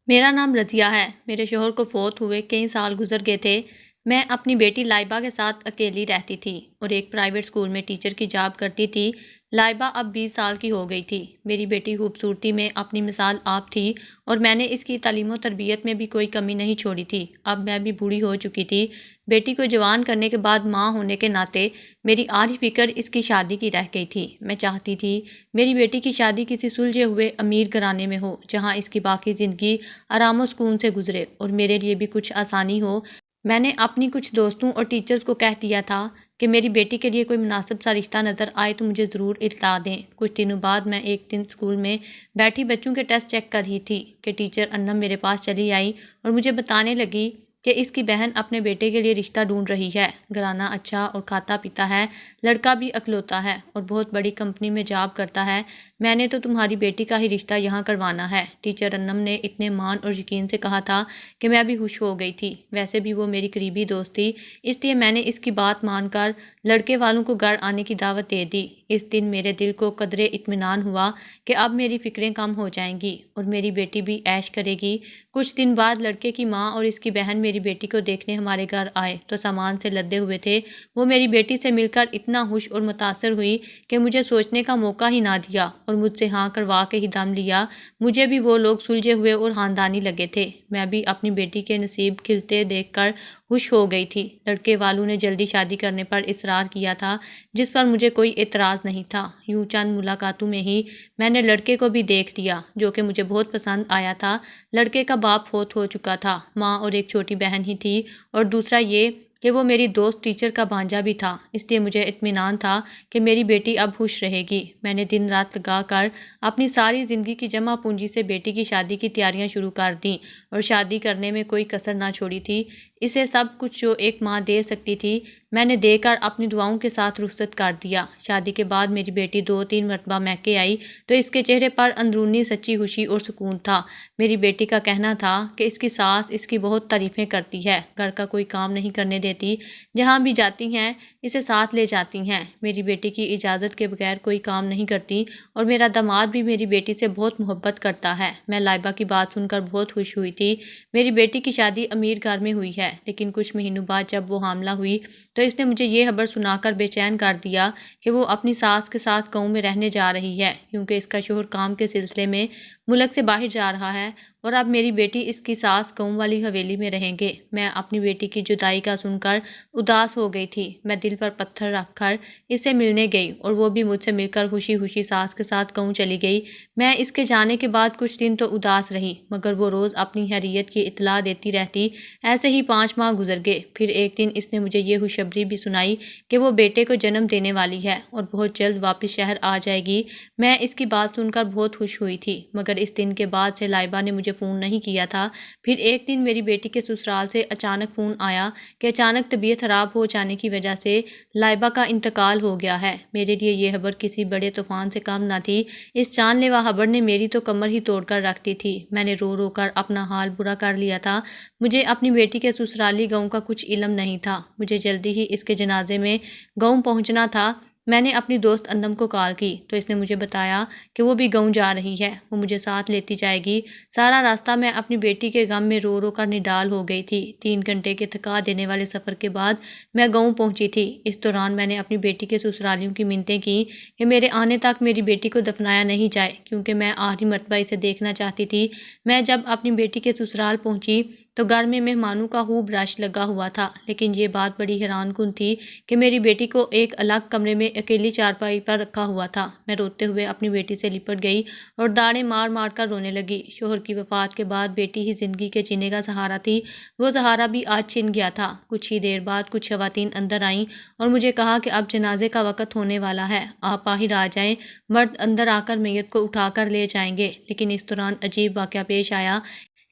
میرا نام رضیہ ہے۔ میرے شوہر کو فوت ہوئے کئی سال گزر گئے تھے۔ میں اپنی بیٹی لائبہ کے ساتھ اکیلی رہتی تھی اور ایک پرائیویٹ اسکول میں ٹیچر کی جاب کرتی تھی۔ لائبہ اب 20 سال کی ہو گئی تھی۔ میری بیٹی خوبصورتی میں اپنی مثال آپ تھی اور میں نے اس کی تعلیم و تربیت میں بھی کوئی کمی نہیں چھوڑی تھی۔ اب میں بھی بوڑھی ہو چکی تھی۔ بیٹی کو جوان کرنے کے بعد ماں ہونے کے ناطے میری آدھی فکر اس کی شادی کی رہ گئی تھی۔ میں چاہتی تھی میری بیٹی کی شادی کسی سلجھے ہوئے امیر گھرانے میں ہو، جہاں اس کی باقی زندگی آرام و سکون سے گزرے اور میرے لیے بھی کچھ آسانی ہو۔ میں نے اپنی کچھ دوستوں اور ٹیچرز کو کہہ دیا تھا کہ میری بیٹی کے لیے کوئی مناسب سا رشتہ نظر آئے تو مجھے ضرور اطلاع دیں۔ کچھ دنوں بعد میں ایک دن اسکول میں بیٹھی بچوں کے ٹیسٹ چیک کر رہی تھی کہ ٹیچر انم میرے پاس چلی آئی اور مجھے بتانے لگی کہ اس کی بہن اپنے بیٹے کے لیے رشتہ ڈھونڈ رہی ہے۔ گھرانہ اچھا اور کھاتا پیتا ہے، لڑکا بھی اکلوتا ہے اور بہت بڑی کمپنی میں جاب کرتا ہے۔ میں نے تو تمہاری بیٹی کا ہی رشتہ یہاں کروانا ہے۔ ٹیچر انم نے اتنے مان اور یقین سے کہا تھا کہ میں بھی خوش ہو گئی تھی۔ ویسے بھی وہ میری قریبی دوست تھی، اس لیے میں نے اس کی بات مان کر لڑکے والوں کو گھر آنے کی دعوت دے دی۔ اس دن میرے دل کو قدرے اطمینان ہوا کہ اب میری فکریں کم ہو جائیں گی اور میری بیٹی بھی عیش کرے گی۔ کچھ دن بعد لڑکے کی ماں اور اس کی بہن میری بیٹی کو دیکھنے ہمارے گھر آئے تو سامان سے لدے ہوئے تھے۔ وہ میری بیٹی سے مل کر اتنا خوش اور متاثر ہوئی کہ مجھے سوچنے کا موقع ہی نہ دیا اور مجھ سے ہاں کروا کے ہی دم لیا۔ مجھے بھی وہ لوگ سلجھے ہوئے اور خاندانی لگے تھے۔ میں بھی اپنی بیٹی کے نصیب کھلتے دیکھ کر خوش ہو گئی تھی۔ لڑکے والوں نے جلدی شادی کرنے پر اصرار کیا تھا، جس پر مجھے کوئی اعتراض نہیں تھا۔ یوں چند ملاقاتوں میں ہی میں نے لڑکے کو بھی دیکھ لیا، جو کہ مجھے بہت پسند آیا تھا۔ لڑکے کا باپ فوت ہو چکا تھا، ماں اور ایک چھوٹی بہن ہی تھی، اور دوسرا یہ کہ وہ میری دوست ٹیچر کا بھانجا بھی تھا، اس لیے مجھے اطمینان تھا کہ میری بیٹی اب خوش رہے گی۔ میں نے دن رات لگا کر اپنی ساری زندگی کی جمع پونجی سے بیٹی کی شادی کی تیاریاں شروع کر دیں اور شادی کرنے میں کوئی کسر نہ چھوڑی تھی۔ اسے سب کچھ جو ایک ماں دے سکتی تھی میں نے دے کر اپنی دعاؤں کے ساتھ رخصت کر دیا۔ شادی کے بعد میری بیٹی 2-3 مرتبہ میکے آئی تو اس کے چہرے پر اندرونی سچی خوشی اور سکون تھا۔ میری بیٹی کا کہنا تھا کہ اس کی ساس اس کی بہت تعریفیں کرتی ہے، گھر کا کوئی کام نہیں کرنے دیتی، جہاں بھی جاتی ہیں اسے ساتھ لے جاتی ہیں، میری بیٹی کی اجازت کے بغیر کوئی کام نہیں کرتی، اور میرا داماد بھی میری بیٹی سے بہت محبت کرتا ہے۔ میں لائبہ کی بات سن کر بہت خوش ہوئی تھی۔ میری بیٹی کی شادی امیر گھر میں ہوئی ہے، لیکن کچھ مہینوں بعد جب وہ حاملہ ہوئی تو اس نے مجھے یہ خبر سنا کر بے چین کر دیا کہ وہ اپنی ساس کے ساتھ گاؤں میں رہنے جا رہی ہے، کیونکہ اس کا شوہر کام کے سلسلے میں ملک سے باہر جا رہا ہے اور اب میری بیٹی اس کی ساس گاؤں والی حویلی میں رہیں گے۔ میں اپنی بیٹی کی جدائی کا سن کر اداس ہو گئی تھی۔ میں دل پر پتھر رکھ کر اس سے ملنے گئی اور وہ بھی مجھ سے مل کر خوشی خوشی ساس کے ساتھ گاؤں چلی گئی۔ میں اس کے جانے کے بعد کچھ دن تو اداس رہی، مگر وہ روز اپنی خیریت کی اطلاع دیتی رہتی۔ ایسے ہی 5 ماہ گزر گئے۔ پھر ایک دن اس نے مجھے یہ خوشخبری بھی سنائی کہ وہ بیٹے کو جنم دینے والی ہے اور بہت جلد واپس شہر آ جائے گی۔ میں اس کی بات سن کر بہت خوش ہوئی تھی، مگر اس دن کے بعد سے لائبہ نے مجھے فون نہیں کیا تھا۔ پھر ایک دن میری بیٹی کے سسرال سے اچانک فون آیا کہ اچانک طبیعت خراب ہو جانے کی وجہ سے لائبہ کا انتقال ہو گیا ہے۔ میرے لیے یہ خبر کسی بڑے طوفان سے کم نہ تھی۔ اس جان لیوا خبر نے میری تو کمر ہی توڑ کر رکھ دی تھی۔ میں نے رو رو کر اپنا حال برا کر لیا تھا۔ مجھے اپنی بیٹی کے سسرالی گاؤں کا کچھ علم نہیں تھا۔ مجھے جلدی ہی اس کے جنازے میں گاؤں پہنچنا تھا۔ میں نے اپنی دوست انم کو کال کی تو اس نے مجھے بتایا کہ وہ بھی گاؤں جا رہی ہے، وہ مجھے ساتھ لیتی جائے گی۔ سارا راستہ میں اپنی بیٹی کے غم میں رو رو کر نڈال ہو گئی تھی۔ 3 گھنٹے کے تھکا دینے والے سفر کے بعد میں گاؤں پہنچی تھی۔ اس دوران میں نے اپنی بیٹی کے سسرالیوں کی منتیں کی کہ میرے آنے تک میری بیٹی کو دفنایا نہیں جائے، کیونکہ میں آخری مرتبہ اسے دیکھنا چاہتی تھی۔ میں جب اپنی بیٹی کے سسرال پہنچی تو گھر میں مہمانوں کا خوب رش لگا ہوا تھا، لیکن یہ بات بڑی حیران کن تھی کہ میری بیٹی کو ایک الگ کمرے میں اکیلی چارپائی پر رکھا ہوا تھا۔ میں روتے ہوئے اپنی بیٹی سے لپٹ گئی اور داڑیں مار مار کر رونے لگی۔ شوہر کی وفات کے بعد بیٹی ہی زندگی کے جینے کا سہارا تھی، وہ سہارا بھی آج چھن گیا تھا۔ کچھ ہی دیر بعد کچھ خواتین اندر آئیں اور مجھے کہا کہ اب جنازے کا وقت ہونے والا ہے، آپ باہر آ جائیں۔ مرد اندر آ کر میت کو اٹھا کر لے جائیں گے، لیکن اس دوران عجیب واقعہ پیش آیا۔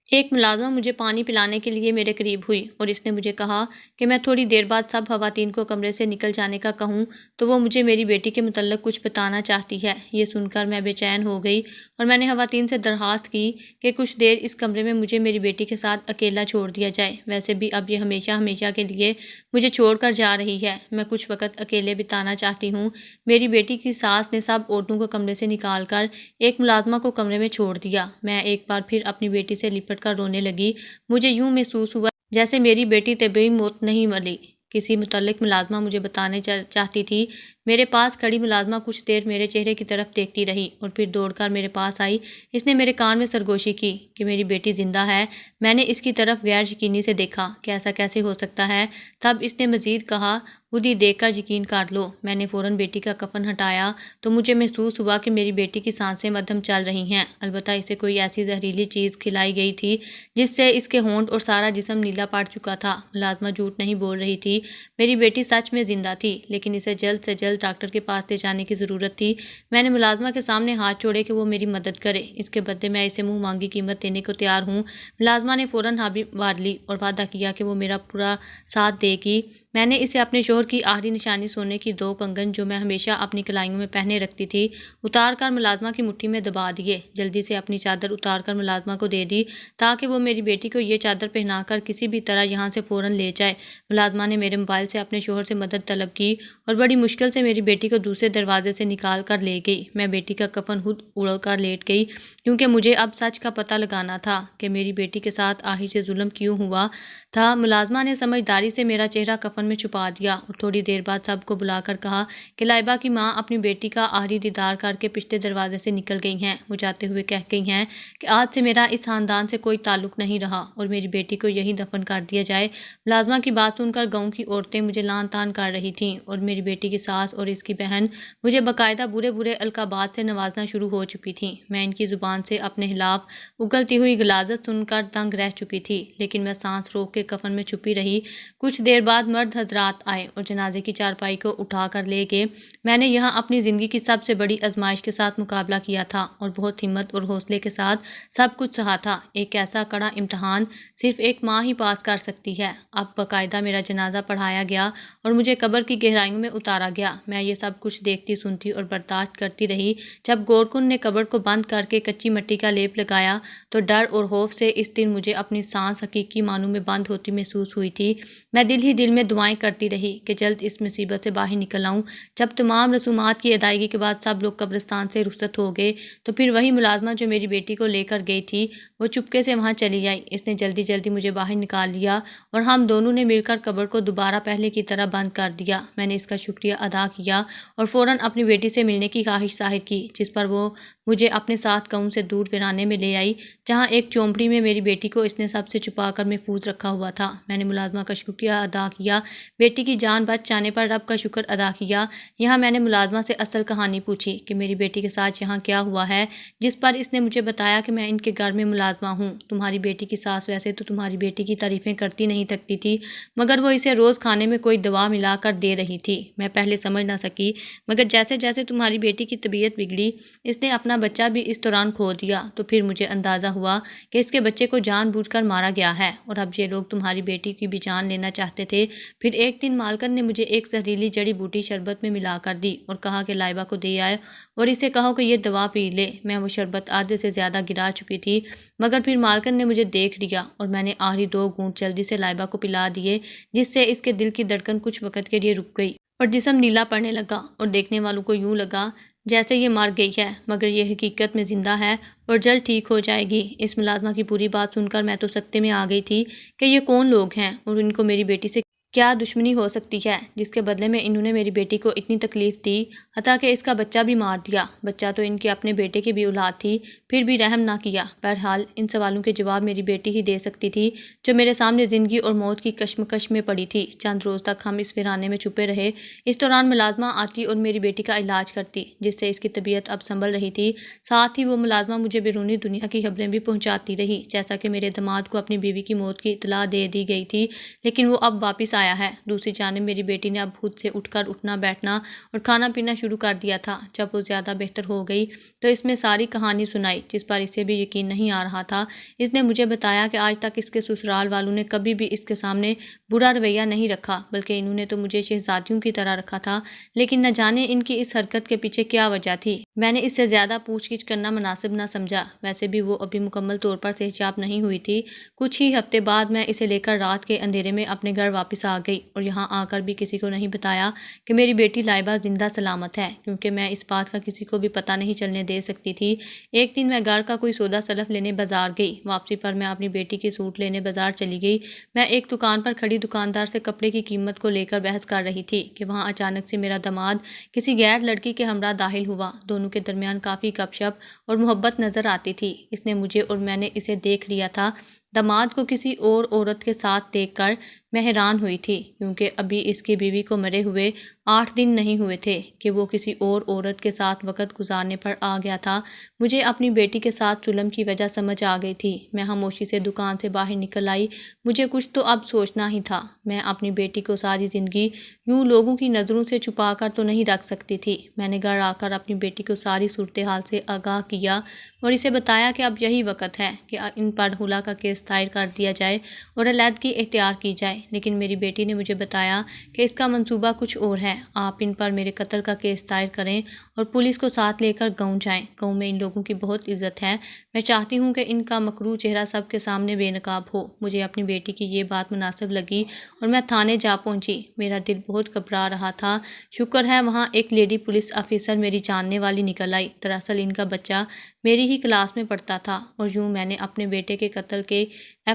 ایک ملازمہ مجھے پانی پلانے کے لیے میرے قریب ہوئی اور اس نے مجھے کہا کہ میں تھوڑی دیر بعد سب خواتین کو کمرے سے نکل جانے کا کہوں تو وہ مجھے میری بیٹی کے متعلق کچھ بتانا چاہتی ہے۔ یہ سن کر میں بے چین ہو گئی اور میں نے خواتین سے درخواست کی کہ کچھ دیر اس کمرے میں مجھے میری بیٹی کے ساتھ اکیلا چھوڑ دیا جائے۔ ویسے بھی اب یہ ہمیشہ ہمیشہ کے لیے مجھے چھوڑ کر جا رہی ہے، میں کچھ وقت اکیلے بتانا چاہتی ہوں۔ میری بیٹی کی ساس نے سب عورتوں کو کمرے سے نکال کر ایک ملازمہ کو کمرے میں چھوڑ دیا۔ میں ایک بار پھر اپنی بیٹی سے لپٹ پلٹ کر رونے لگی۔ مجھے یوں محسوس ہوا جیسے میری بیٹی طبعی موت نہیں مری۔ کسی متعلق ملازمہ مجھے بتانے چاہتی تھی۔ میرے پاس کھڑی ملازمہ کچھ دیر میرے چہرے کی طرف دیکھتی رہی اور پھر دوڑ کر میرے پاس آئی۔ اس نے میرے کان میں سرگوشی کی کہ میری بیٹی زندہ ہے۔ میں نے اس کی طرف غیر یقینی سے دیکھا کہ ایسا کیسے ہو سکتا ہے۔ تب اس نے مزید کہا، خود ہی دیکھ کر یقین کر لو۔ میں نے فوراً بیٹی کا کفن ہٹایا تو مجھے محسوس ہوا کہ میری بیٹی کی سانسیں مدھم چل رہی ہیں، البتہ اسے کوئی ایسی زہریلی چیز کھلائی گئی تھی جس سے اس کے ہونٹ اور سارا جسم نیلا پڑ چکا تھا۔ ملازمہ جھوٹ نہیں بول رہی تھی، میری بیٹی سچ میں زندہ تھی، لیکن اسے جلد سے جلد ڈاکٹر کے پاس لے جانے کی ضرورت تھی۔ میں نے ملازمہ کے سامنے ہاتھ جوڑے کہ وہ میری مدد کرے، اس کے بدلے میں اسے منہ مانگی قیمت دینے کو تیار ہوں۔ ملازمہ نے فوراً ہابی بھار لی اور وعدہ کیا کہ وہ میرا پورا ساتھ دے گی۔ میں نے اسے اپنے شوہر کی آخری نشانی سونے کی 2 کنگن جو میں ہمیشہ اپنی کلائیوں میں پہنے رکھتی تھی اتار کر ملازمہ کی مٹھی میں دبا دیے۔ جلدی سے اپنی چادر اتار کر ملازمہ کو دے دی تاکہ وہ میری بیٹی کو یہ چادر پہنا کر کسی بھی طرح یہاں سے فوراً لے جائے۔ ملازمہ نے میرے موبائل سے اپنے شوہر سے مدد طلب کی اور بڑی مشکل سے میری بیٹی کو دوسرے دروازے سے نکال کر لے گئی۔ میں بیٹی کا کفن خود اڑ کر لیٹ گئی کیونکہ مجھے اب سچ کا پتہ لگانا تھا کہ میری بیٹی کے ساتھ آخر سے ظلم کیوں ہوا تھا۔ ملازمہ نے سمجھداری سے میرا چہرہ کفن میں چھپا دیا اور تھوڑی دیر بعد سب کو بلا کر کہا کہ لائبہ کی ماں اپنی بیٹی کا آخری دیدار کر کے پچھلے دروازے سے نکل گئی ہیں۔ وہ جاتے ہوئے کہہ گئی ہیں کہ آج سے میرا اس خاندان سے کوئی تعلق نہیں رہا اور میری بیٹی کو یہیں دفن کر دیا جائے۔ ملازمہ کی بات سن کر گاؤں کی عورتیں مجھے لعن طعن کر رہی تھیں اور میری بیٹی کی ساس اور اس کی بہن مجھے باقاعدہ برے برے القابات سے نوازنا شروع ہو چکی تھیں۔ میں ان کی زبان سے اپنے خلاف اگلتی ہوئی غلاظت سن کر دنگ رہ چکی تھی، لیکن میں سانس روک کے کفن میں چھپی رہی۔ کچھ دیر بعد مرد حضرات آئے اور جنازے کی چارپائی کو اٹھا کر لے گئے۔ میں نے یہاں اپنی زندگی کی سب سے بڑی آزمائش کے ساتھ مقابلہ کیا تھا اور بہت ہمت اور حوصلے کے ساتھ سب کچھ سہا تھا۔ ایک ایسا کڑا امتحان صرف ایک ماں ہی پاس کر سکتی ہے۔ اب باقاعدہ میرا جنازہ پڑھایا گیا اور مجھے قبر کی گہرائیوں میں اتارا گیا۔ میں یہ سب کچھ دیکھتی، سنتی اور برداشت کرتی رہی۔ جب گورکن نے قبر کو بند کر کے کچی مٹی کا لیپ لگایا تو ڈر اور خوف سے اس دن مجھے اپنی سانس حقیقی معنوں میں بند ہوتی محسوس ہوئی تھی۔ میں دل ہی دل میں دعائیں کرتی رہی کہ جلد اس مصیبت سے باہر نکل آؤں۔ جب تمام رسومات کی ادائیگی کے بعد سب لوگ قبرستان سے رخصت ہو گئے تو پھر وہی ملازمہ جو میری بیٹی کو لے کر گئی تھی وہ چپکے سے وہاں چلی آئی۔ اس نے جلدی جلدی مجھے باہر نکال لیا اور ہم دونوں نے مل کر قبر کو دوبارہ پہلے کی طرح بند کر دیا۔ میں نے اس کا شکریہ ادا کیا اور فوراً اپنی بیٹی سے ملنے کی خواہش ظاہر کی، جس پر وہ مجھے اپنے ساتھ گاؤں سے دور ویرانے میں لے آئی جہاں ایک چومڑی میں میری بیٹی کو اس نے سب سے چھپا کر محفوظ رکھا ہوا تھا۔ میں نے ملازمہ کا شکریہ ادا کیا، بیٹی کی جان بچ جانے پر رب کا شکر ادا کیا۔ یہاں میں نے ملازمہ سے اصل کہانی پوچھی کہ میری بیٹی کے ساتھ یہاں کیا ہوا ہے، جس پر اس نے مجھے بتایا کہ میں ان کے گھر میں ملازمہ ہوں۔ تمہاری بیٹی کی ساس ویسے تو تمہاری بیٹی کی تعریفیں کرتی نہیں تھکتی تھی، مگر وہ اسے روز کھانے میں کوئی دوا ملا کر دے رہی تھی۔ میں پہلے سمجھ نہ سکی، مگر جیسے جیسے تمہاری بیٹی کی طبیعت بگڑی، اس نے اپنا بچہ بھی اس دوران کھو دیا، تو پھر مجھے اندازہ ہوا کہ اس کے بچے کو جان بوجھ کر مارا گیا ہے اور اب یہ لوگ تمہاری بیٹی کی بھی جان لینا چاہتے تھے۔ پھر ایک دن مالکن نے مجھے ایک زہریلی جڑی بوٹی شربت میں ملا کر دی اور کہا کہ لائبہ کو دے آئے اور اسے کہو کہ یہ دوا پی لے۔ میں وہ شربت آدھے سے زیادہ گرا چکی تھی، مگر پھر مالکن نے مجھے دیکھ لیا اور میں نے آخری 2 گھونٹ جلدی سے لائبہ کو پلا دیے، جس سے اس کے دل کی دھڑکن کچھ وقت کے لیے رک گئی اور جسم نیلا پڑنے لگا اور دیکھنے والوں کو یوں لگا جیسے یہ مر گئی ہے، مگر یہ حقیقت میں زندہ ہے اور جلد ٹھیک ہو جائے گی۔ اس ملازمہ کی پوری بات سن کر میں تو سکتے میں آ گئی تھی کہ یہ کون لوگ ہیں اور ان کو میری بیٹی سے کیا دشمنی ہو سکتی ہے جس کے بدلے میں انہوں نے میری بیٹی کو اتنی تکلیف دی، حتیٰ کہ اس کا بچہ بھی مار دیا۔ بچہ تو ان کے اپنے بیٹے کی بھی اولاد تھی، پھر بھی رحم نہ کیا۔ بہرحال ان سوالوں کے جواب میری بیٹی ہی دے سکتی تھی جو میرے سامنے زندگی اور موت کی کشمکش میں پڑی تھی۔ چند روز تک ہم اس ویرانے میں چھپے رہے۔ اس دوران ملازمہ آتی اور میری بیٹی کا علاج کرتی، جس سے اس کی طبیعت اب سنبھل رہی تھی۔ ساتھ ہی وہ ملازمہ مجھے بیرونی دنیا کی خبریں بھی پہنچاتی رہی، جیسا کہ میرے داماد کو اپنی بیوی کی موت کی اطلاع دے دی گئی تھی، لیکن وہ اب واپس آیا ہے۔ دوسری جانب میری بیٹی نے اب خود سے اٹھ کر اٹھنا بیٹھنا اور کھانا پینا شروع کر دیا تھا۔ جب وہ زیادہ بہتر ہو گئی تو اس میں ساری کہانی سنائی، جس پر اسے بھی یقین نہیں آ رہا تھا۔ اس نے مجھے بتایا کہ آج تک اس کے سسرال والوں نے کبھی بھی اس کے سامنے برا رویہ نہیں رکھا، بلکہ انہوں نے تو مجھے شہزادیوں کی طرح رکھا تھا، لیکن نہ جانے ان کی اس حرکت کے پیچھے کیا وجہ تھی۔ میں نے اس سے زیادہ پوچھ گچھ کرنا مناسب نہ سمجھا، ویسے بھی وہ ابھی مکمل طور پر صحت یاب نہیں ہوئی تھی۔ کچھ ہی ہفتے بعد میں اسے لے کر رات کے اندھیرے میں اپنے گھر واپس آ گئی اور یہاں آ کر بھی کسی کو نہیں بتایا کہ میری بیٹی لائبہ زندہ سلامت ہے، کیونکہ میں اس بات کا کسی کو بھی پتہ نہیں چلنے دے سکتی تھی۔ ایک دن میں گھر کا کوئی سودا سلف لینے بازار گئی۔ واپسی پر میں اپنی بیٹی کی سوٹ لینے بازار چلی گئی۔ میں ایک دکان پر کھڑی دکاندار سے کپڑے کی قیمت کو لے کر بحث کر رہی تھی کہ وہاں اچانک سے میرا داماد کسی غیر لڑکی کے ہمراہ داخل ہوا۔ دونوں کے درمیان کافی گپ شپ اور محبت نظر آتی تھی۔ اس نے مجھے اور میں نے اسے دیکھ لیا تھا۔ داماد کو کسی اور عورت کے ساتھ دیکھ کر میں حیران ہوئی تھی، کیونکہ ابھی اس کی بیوی کو مرے ہوئے 8 دن نہیں ہوئے تھے کہ وہ کسی اور عورت کے ساتھ وقت گزارنے پر آ گیا تھا۔ مجھے اپنی بیٹی کے ساتھ ظلم کی وجہ سمجھ آ گئی تھی۔ میں خاموشی سے دکان سے باہر نکل آئی۔ مجھے کچھ تو اب سوچنا ہی تھا۔ میں اپنی بیٹی کو ساری زندگی یوں لوگوں کی نظروں سے چھپا کر تو نہیں رکھ سکتی تھی۔ میں نے گھر آ کر اپنی بیٹی کو ساری صورتحال سے آگاہ کیا اور اسے بتایا کہ اب یہی وقت ہے کہ ان پر حلا کا کیس دائر کر دیا جائے اور علیحدگی اختیار کی جائے۔ لیکن میری بیٹی نے مجھے بتایا کہ اس کا منصوبہ کچھ اور ہے۔ آپ ان پر میرے قتل کا کیس دائر کریں اور پولیس کو ساتھ لے کر گاؤں جائیں۔ گاؤں میں ان لوگوں کی بہت عزت ہے۔ میں چاہتی ہوں کہ ان کا مکروہ چہرہ سب کے سامنے بے نقاب ہو۔ مجھے اپنی بیٹی کی یہ بات مناسب لگی اور میں تھانے جا پہنچی۔ میرا دل بہت گھبرا رہا تھا۔ شکر ہے وہاں ایک لیڈی پولیس آفیسر میری جاننے والی نکل آئی۔ دراصل ان کا بچہ میری ہی کلاس میں پڑھتا تھا اور یوں میں نے اپنے بیٹے کے قتل کے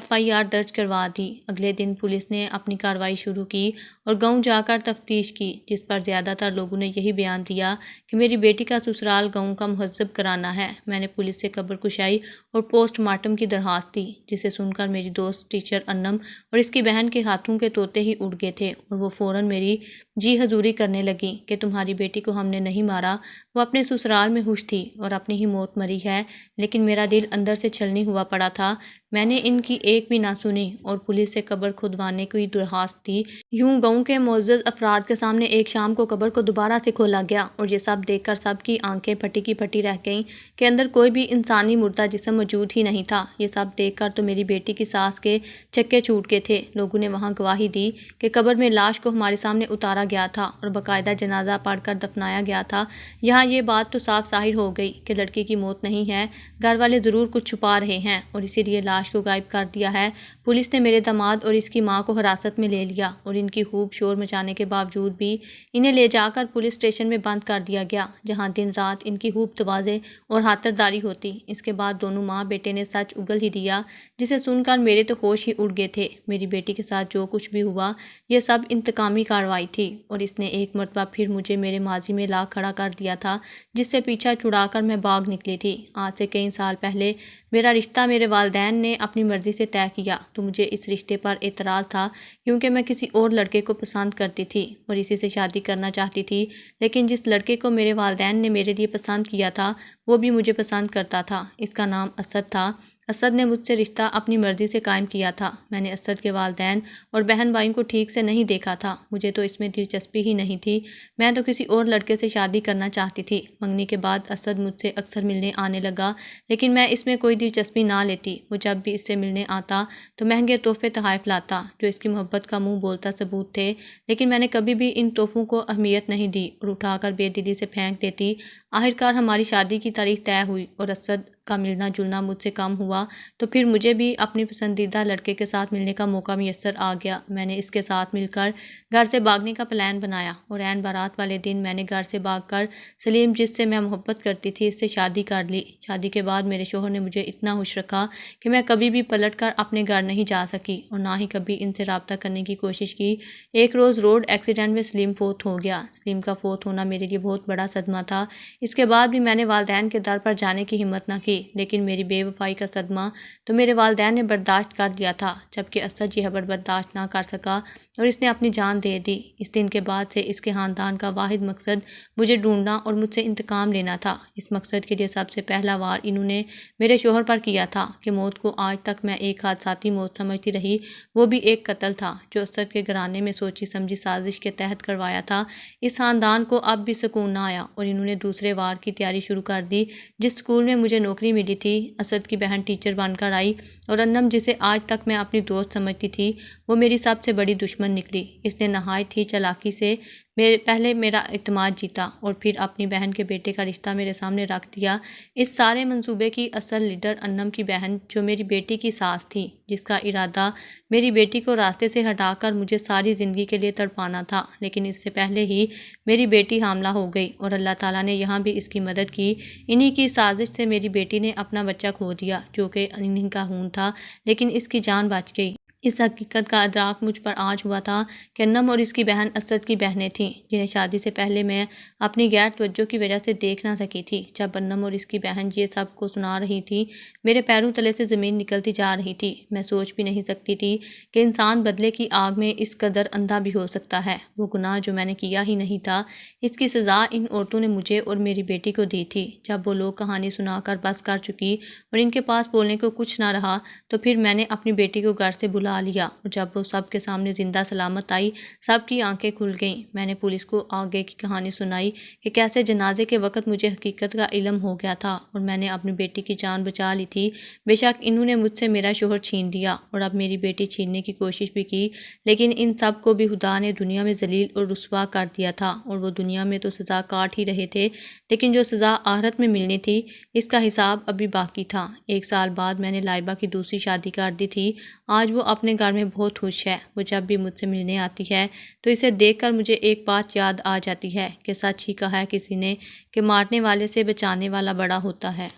FIR درج کروا دی۔ اگلے دن پولیس نے اپنی کارروائی شروع کی اور گاؤں جا کر تفتیش کی، جس پر زیادہ تر لوگوں نے یہی بیان دیا کہ میری بیٹی کا سسرال گاؤں کا مہذب گھرانہ ہے۔ میں نے پولیس سے قبر کشائی اور پوسٹ مارٹم کی درخواست دی، جسے سن کر میری دوست ٹیچر انم اور اس کی بہن کے ہاتھوں کے طوطے ہی اڑ گئے تھے اور وہ فوراً میری جی حضوری کرنے لگیں کہ تمہاری بیٹی کو ہم نے نہیں مارا، وہ اپنے سسرال میں خوش تھی اور اپنی ہی موت مری ہے۔ لیکن میرا دل اندر سے چھلنی ہوا پڑا تھا۔ میں نے ان کی ایک بھی نہ سنی اور پولیس سے قبر کھودوانے کی درخواست دی۔ یوں گاؤں کے معزز افراد کے سامنے ایک شام کو قبر کو دوبارہ سے کھولا گیا اور یہ سب دیکھ کر سب کی آنکھیں پھٹی کی پھٹی رہ گئیں کہ اندر کوئی بھی انسانی مردہ جسم موجود ہی نہیں تھا۔ یہ سب دیکھ کر تو میری بیٹی کی سانس کے چکے چھوٹ گئے تھے۔ لوگوں نے وہاں گواہی دی کہ قبر میں لاش کو ہمارے سامنے اتارا گیا تھا اور باقاعدہ جنازہ پڑھ کر دفنایا گیا تھا۔ یہاں یہ بات تو صاف ظاہر ہو گئی کہ لڑکی کی موت نہیں ہے، گھر والے ضرور کچھ چھپا رہے ہیں اور اسی لیے لاش کو غائب کر دیا ہے۔ پولیس نے میرے داماد اور اس کی ماں کو حراست میں لے لیا اور ان کی خوب شور مچانے کے باوجود بھی انہیں لے جا کر پولیس اسٹیشن میں بند کر دیا گیا، جہاں دن رات ان کی خوب تواضع اور خاطرداری ہوتی۔ اس کے بعد دونوں ماں بیٹے نے سچ اگل ہی دیا، جسے سن کر میرے تو ہوش ہی اڑ گئے تھے۔ میری بیٹی کے ساتھ جو کچھ بھی ہوا یہ سب انتقامی کارروائی تھی اور اس نے ایک مرتبہ پھر مجھے میرے ماضی میں لا کھڑا کر دیا تھا، جس سے پیچھا چھڑا کر میں بھاگ نکلی تھی۔ آج سے کئی سال پہلے میرا رشتہ میرے والدین نے اپنی مرضی سے طے کیا، تو مجھے اس رشتے پر اعتراض تھا، کیونکہ میں کسی اور لڑکے کو پسند کرتی تھی اور اسی سے شادی کرنا چاہتی تھی۔ لیکن جس لڑکے کو میرے والدین نے میرے لیے پسند کیا تھا وہ بھی مجھے پسند کرتا تھا۔ اس کا نام اسد تھا۔ اسد نے مجھ سے رشتہ اپنی مرضی سے قائم کیا تھا۔ میں نے اسد کے والدین اور بہن بھائیوں کو ٹھیک سے نہیں دیکھا تھا۔ مجھے تو اس میں دلچسپی ہی نہیں تھی۔ میں تو کسی اور لڑکے سے شادی کرنا چاہتی تھی۔ منگنی کے بعد اسد مجھ سے اکثر ملنے آنے لگا، لیکن میں اس میں کوئی دلچسپی نہ لیتی۔ وہ جب بھی اس سے ملنے آتا تو مہنگے تحفے تحائف لاتا، جو اس کی محبت کا منہ بولتا ثبوت تھے، لیکن میں نے کبھی بھی ان تحفوں کو اہمیت نہیں دی اور اٹھا کر بے دلی سے پھینک دیتی۔ آخرکار ہماری شادی کی تاریخ طے ہوئی اور اسد کا ملنا جلنا مجھ سے کم ہوا تو پھر مجھے بھی اپنی پسندیدہ لڑکے کے ساتھ ملنے کا موقع میسر آ گیا۔ میں نے اس کے ساتھ مل کر گھر سے بھاگنے کا پلان بنایا اور عین بارات والے دن میں نے گھر سے بھاگ کر سلیم، جس سے میں محبت کرتی تھی، اس سے شادی کر لی۔ شادی کے بعد میرے شوہر نے مجھے اتنا خوش رکھا کہ میں کبھی بھی پلٹ کر اپنے گھر نہیں جا سکی اور نہ ہی کبھی ان سے رابطہ کرنے کی کوشش کی۔ ایک روز روڈ ایکسیڈنٹ میں سلیم فوت ہو گیا۔ سلیم کا فوت ہونا میرے لیے بہت بڑا صدمہ تھا۔ اس کے بعد بھی میں نے والدین کے در پر جانے کی ہمت نہ کی، لیکن میری بے وفائی کا صدمہ تو میرے والدین نے برداشت کر لیا تھا، جبکہ اسد یہ خبر برداشت نہ کر سکا اور اس نے اپنی جان دے دی۔ اس دن کے بعد سے اس کے خاندان کا واحد مقصد مجھے ڈھونڈنا اور مجھ سے انتقام لینا تھا۔ اس مقصد کے لیے سب سے پہلا وار انہوں نے میرے شوہر پر کیا تھا کہ موت کو آج تک میں ایک حادثاتی موت سمجھتی رہی، وہ بھی ایک قتل تھا جو اسد کے گھرانے میں سوچی سمجھی سازش کے تحت کروایا تھا۔ اس خاندان کو اب بھی سکون نہ آیا اور انہوں نے دوسرے وار کی تیاری شروع کر دی۔ جس اسکول میں مجھے نوکری ملی تھی، اسد کی بہن ٹیچر بن کر آئی اور انم، جسے آج تک میں اپنی دوست سمجھتی تھی، وہ میری سب سے بڑی دشمن نکلی۔ اس نے نہایت ہی چالاکی سے پہلے میرا اعتماد جیتا اور پھر اپنی بہن کے بیٹے کا رشتہ میرے سامنے رکھ دیا۔ اس سارے منصوبے کی اصل لیڈر انم کی بہن، جو میری بیٹی کی ساس تھی، جس کا ارادہ میری بیٹی کو راستے سے ہٹا کر مجھے ساری زندگی کے لیے تڑپانا تھا۔ لیکن اس سے پہلے ہی میری بیٹی حاملہ ہو گئی اور اللہ تعالیٰ نے یہاں بھی اس کی مدد کی۔ انہی کی سازش سے میری بیٹی نے اپنا بچہ کھو دیا، جو کہ انہی کا خون تھا، لیکن اس کی جان بچ گئی۔ اس حقیقت کا ادراک مجھ پر آج ہوا تھا کہ انم اور اس کی بہن اسد کی بہنیں تھیں، جنہیں شادی سے پہلے میں اپنی غیر توجہ کی وجہ سے دیکھ نہ سکی تھی۔ جب انم اور اس کی بہن یہ سب کو سنا رہی تھی، میرے پیروں تلے سے زمین نکلتی جا رہی تھی۔ میں سوچ بھی نہیں سکتی تھی کہ انسان بدلے کی آگ میں اس قدر اندھا بھی ہو سکتا ہے۔ وہ گناہ جو میں نے کیا ہی نہیں تھا، اس کی سزا ان عورتوں نے مجھے اور میری بیٹی کو دی تھی۔ جب وہ لوگ کہانی سنا کر بس کر چکی اور ان کے پاس بولنے کو کچھ نہ رہا، تو پھر میں نے اپنی بیٹی کو گھر سے بلا لیا، اور جب وہ سب کے سامنے زندہ سلامت آئی، سب کی آنکھیں کھل گئیں۔ میں نے پولیس کو آگے کی کہانی سنائی کہ کیسے جنازے کے وقت مجھے حقیقت کا علم ہو گیا تھا اور میں نے اپنی بیٹی کی جان بچا لی تھی۔ بے شک انہوں نے مجھ سے میرا شوہر چھین لیا اور اب میری بیٹی چھیننے کی کوشش بھی کی، لیکن ان سب کو بھی خدا نے دنیا میں ذلیل اور رسوا کر دیا تھا، اور وہ دنیا میں تو سزا کاٹ ہی رہے تھے، لیکن جو سزا آخرت میں ملنی تھی، اس کا حساب ابھی باقی تھا۔ 1 سال بعد میں نے لائبہ کی دوسری شادی کر دی تھی۔ آج وہ اپنے گھر میں بہت خوش ہے۔ وہ جب بھی مجھ سے ملنے آتی ہے تو اسے دیکھ کر مجھے ایک بات یاد آ جاتی ہے کہ سچ ہی کہا ہے کسی نے کہ مارنے والے سے بچانے والا بڑا ہوتا ہے۔